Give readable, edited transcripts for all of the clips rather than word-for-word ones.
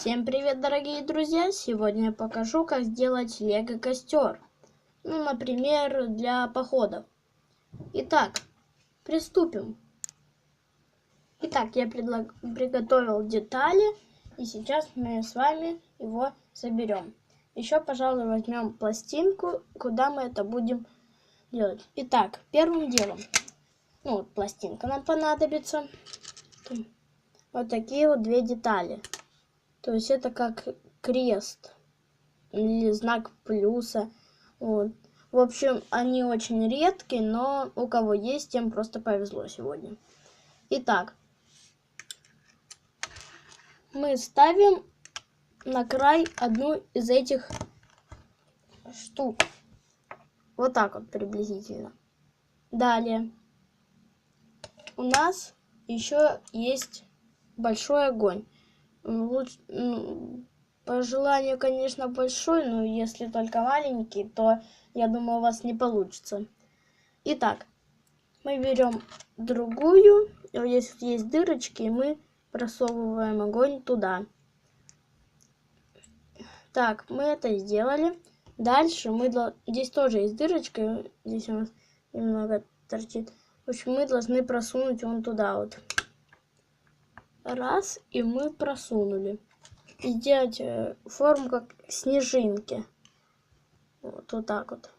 Всем привет, дорогие друзья! Сегодня я покажу, как сделать лего костер. Ну, например, для походов. Итак, приступим. Итак, я приготовил детали, и сейчас мы с вами его соберем. Еще, пожалуй, возьмем пластинку, куда мы это будем делать. Итак, первым делом, пластинка нам понадобится. Вот такие вот две детали. То есть это как крест или знак плюса. Вот. В общем, они очень редкие, но у кого есть, тем просто повезло сегодня. Итак, мы ставим на край одну из этих штук. Вот так вот приблизительно. Далее у нас еще есть большой огонь. По желанию, конечно, большой, но если только маленький, то, я думаю, у вас не получится. Итак, мы берем другую, здесь есть дырочки, и мы просовываем огонь туда. Так, мы это сделали. Дальше здесь тоже есть дырочка, здесь у нас немного торчит. В общем, мы должны просунуть вон туда вот. Раз, и мы просунули. И сделать форму как снежинки. Вот так вот.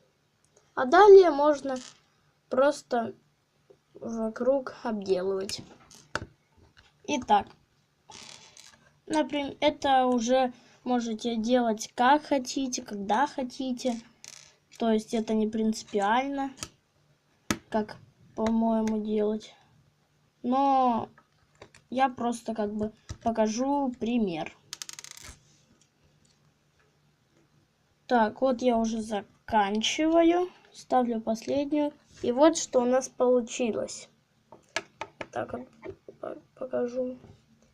А далее можно просто вокруг обделывать. Итак, например, это уже можете делать как хотите, когда хотите. То есть это не принципиально, как, по-моему, делать. Но я просто как бы покажу пример. Так, вот я уже заканчиваю. Ставлю последнюю. И вот что у нас получилось. Так вот покажу.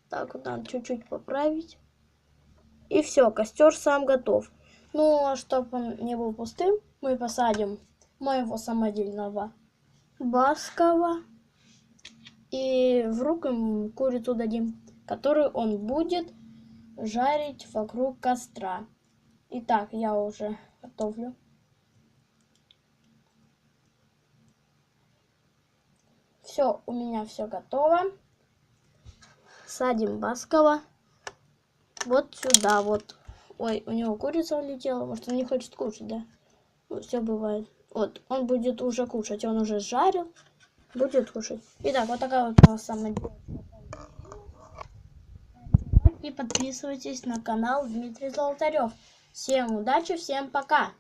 Так вот надо чуть-чуть поправить. И все, костер сам готов. Ну, а чтобы он не был пустым, мы посадим моего самодельного Баскова. И в руку ему курицу дадим, которую он будет жарить вокруг костра. Итак, я уже готовлю. Все, у меня все готово. Садим Баскова вот сюда вот. Ой, у него курица улетела, может он не хочет кушать, да? Ну, все бывает. Вот, он будет уже кушать, он уже жарил, будет кушать. Итак, вот такая вот у нас самая... И подписывайтесь на канал Дмитрий Золотарев. Всем удачи, всем пока!